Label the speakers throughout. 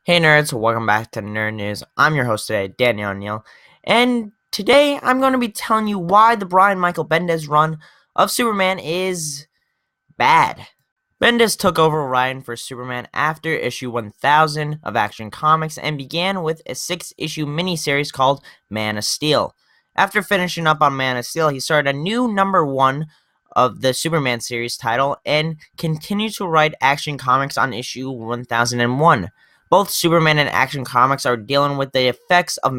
Speaker 1: Hey nerds, welcome back to Nerd News. I'm your host today, Daniel O'Neill, and today I'm going to be telling you why the Brian Michael Bendis run of Superman is bad. Bendis took over writing for Superman after issue 1000 of Action Comics and began with a 6-issue miniseries called Man of Steel. After finishing up on Man of Steel, he started a new number 1 of the Superman series title and continued to write Action Comics on issue 1001. Both Superman and Action Comics are dealing with the effects of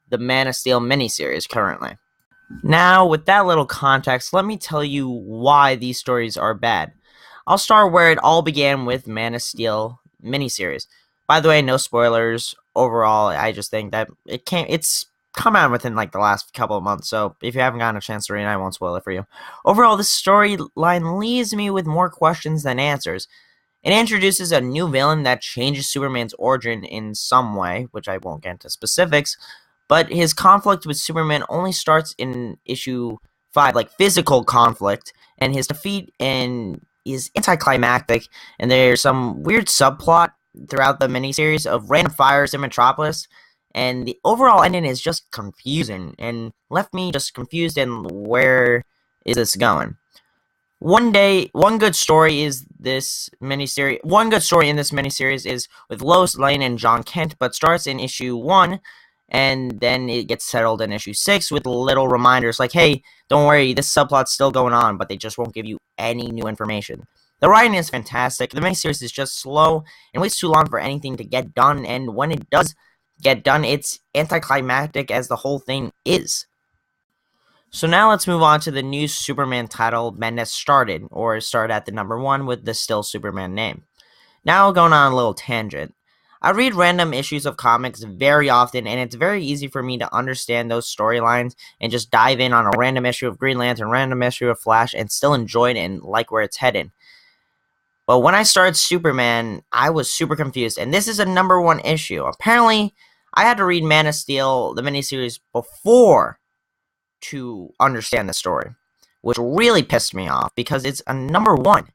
Speaker 1: the Man of Steel miniseries currently. Now, with that little context, let me tell you why these stories are bad. I'll start where it all began with Man of Steel miniseries. By the way, no spoilers. Overall, I just think that it's come out within like the last couple of months, so if you haven't gotten a chance to read it, I won't spoil it for you. Overall, this storyline leaves me with more questions than answers. It introduces a new villain that changes Superman's origin in some way, which I won't get into specifics, but his conflict with Superman only starts in issue 5, like physical conflict, and his defeat is anticlimactic, and there's some weird subplot throughout the miniseries of random fires in Metropolis, and the overall ending is just confusing, and left me just confused and where is this going? One good story in this miniseries is with Lois Lane and John Kent, but starts in issue 1, and then it gets settled in issue 6 with little reminders like, hey, don't worry, this subplot's still going on, but they just won't give you any new information. The writing is fantastic. The miniseries is just slow and waits too long for anything to get done, and when it does get done, it's anticlimactic as the whole thing is. So now let's move on to the new Superman title Bendis started at the number 1 with the still Superman name. Now going on a little tangent. I read random issues of comics very often, and it's very easy for me to understand those storylines and just dive in on a random issue of Green Lantern, random issue of Flash, and still enjoy it and like where it's headed. But when I started Superman, I was super confused, and this is a number 1 issue. Apparently, I had to read Man of Steel, the miniseries, before to understand the story, which really pissed me off because it's a number 1.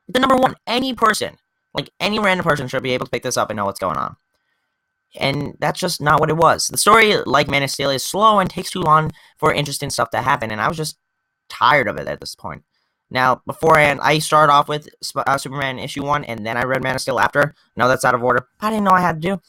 Speaker 1: It's a number 1. Any random person should be able to pick this up and know what's going on. And that's just not what it was. The story, like Man of Steel, is slow and takes too long for interesting stuff to happen, and I was just tired of it at this point. Now, beforehand, I started off with Superman issue 1, and then I read Man of Steel after. No, that's out of order. I didn't know I had to do.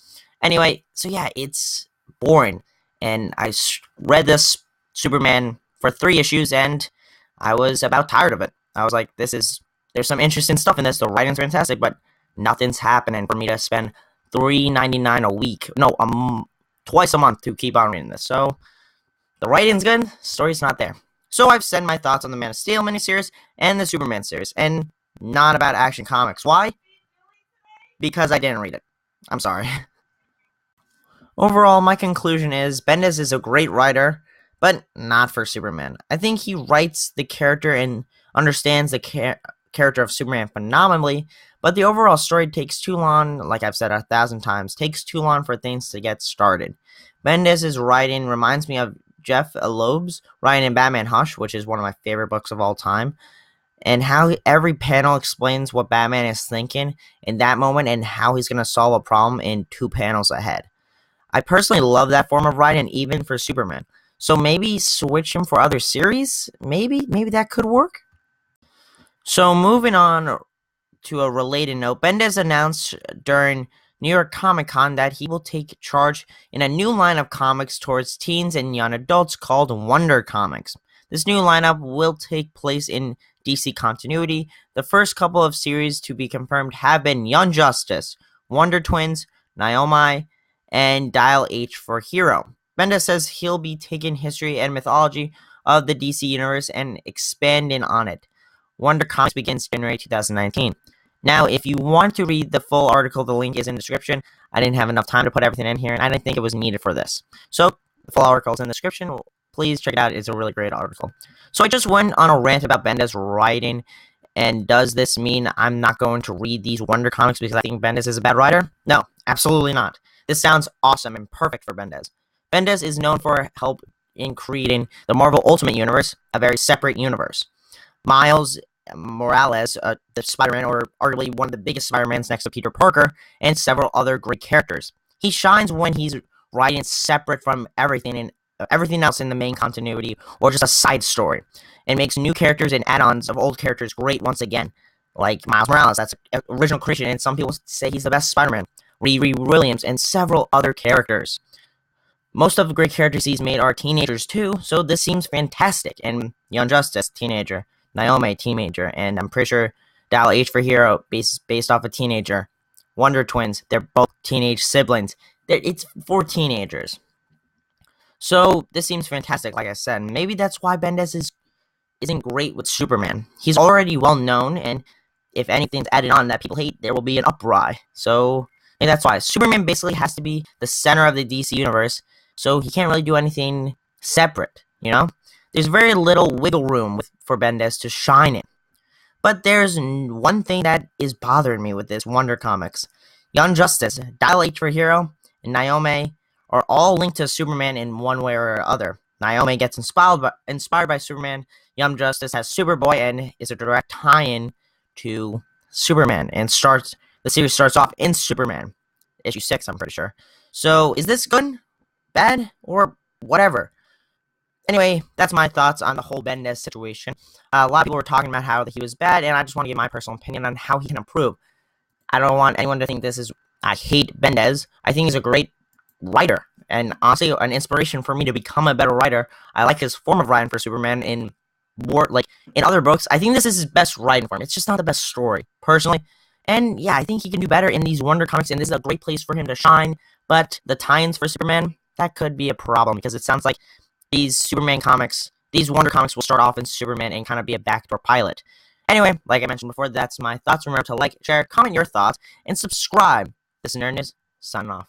Speaker 1: Anyway, so yeah, it's boring. And I read this Superman for 3 issues, and I was about tired of it. I was like, there's some interesting stuff in this. The writing's fantastic, but nothing's happening for me to spend $3.99 a week. No, twice a month to keep on reading this. So the writing's good, story's not there. So I've said my thoughts on the Man of Steel miniseries and the Superman series, and not about Action Comics. Why? Because I didn't read it. I'm sorry. Overall, my conclusion is Bendis is a great writer, but not for Superman. I think he writes the character and understands the character of Superman phenomenally, but the overall story takes too long, like I've said 1,000 times, takes too long for things to get started. Bendis' writing reminds me of Jeff Loeb's writing in Batman Hush, which is one of my favorite books of all time, and how every panel explains what Batman is thinking in that moment and how he's going to solve a problem in 2 panels ahead. I personally love that form of writing, even for Superman. So maybe switch him for other series? Maybe that could work? So moving on to a related note, Bendis announced during New York Comic Con that he will take charge in a new line of comics towards teens and young adults called Wonder Comics. This new lineup will take place in DC continuity. The first couple of series to be confirmed have been Young Justice, Wonder Twins, Naomi, and Dial H for Hero. Bendis says he'll be taking history and mythology of the DC universe and expanding on it. Wonder Comics begins January 2019. Now, if you want to read the full article, the link is in the description. I didn't have enough time to put everything in here, and I didn't think it was needed for this. So, the full article is in the description. Please check it out. It's a really great article. So, I just went on a rant about Bendis writing, and does this mean I'm not going to read these Wonder Comics because I think Bendis is a bad writer? No, absolutely not. This sounds awesome and perfect for Bendis. Bendis is known for help in creating the Marvel Ultimate Universe, a very separate universe. Miles Morales, the Spider-Man, or arguably one of the biggest Spider-Mans next to Peter Parker, and several other great characters. He shines when he's writing separate from everything else in the main continuity, or just a side story. It makes new characters and add-ons of old characters great once again, like Miles Morales. That's an original creation, and some people say he's the best Spider-Man. Riri Williams, and several other characters. Most of the great characters he's made are teenagers too, so this seems fantastic. And Young Justice, teenager. Naomi, teenager. And I'm pretty sure Dial H for Hero, based off a teenager. Wonder Twins, they're both teenage siblings. It's for teenagers. So this seems fantastic, like I said. Maybe that's why Bendis isn't great with Superman. He's already well known, and if anything's added on that people hate, there will be an uproar. So maybe that's why. Superman basically has to be the center of the DC universe, so he can't really do anything separate, you know? There's very little wiggle room for Bendis to shine in. But there's one thing that is bothering me with this Wonder Comics. Young Justice, Dial H for Hero, and Naomi are all linked to Superman in one way or other. Naomi gets inspired by Superman. Young Justice has Superboy and is a direct tie-in to Superman, and the series starts off in Superman, issue 6, I'm pretty sure. So, is this good, bad, or whatever? Anyway, that's my thoughts on the whole Bendis situation. A lot of people were talking about how he was bad, and I just want to give my personal opinion on how he can improve. I don't want anyone to think I hate Bendis. I think he's a great writer, and honestly, an inspiration for me to become a better writer. I like his form of writing for Superman in other books. I think this is his best writing form. It's just not the best story, personally. And yeah, I think he can do better in these Wonder Comics, and this is a great place for him to shine. But the tie-ins for Superman, that could be a problem, because it sounds like these Wonder Comics will start off in Superman and kind of be a backdoor pilot. Anyway, like I mentioned before, that's my thoughts. Remember to like, share, comment your thoughts, and subscribe. This is Nerd News, signing off.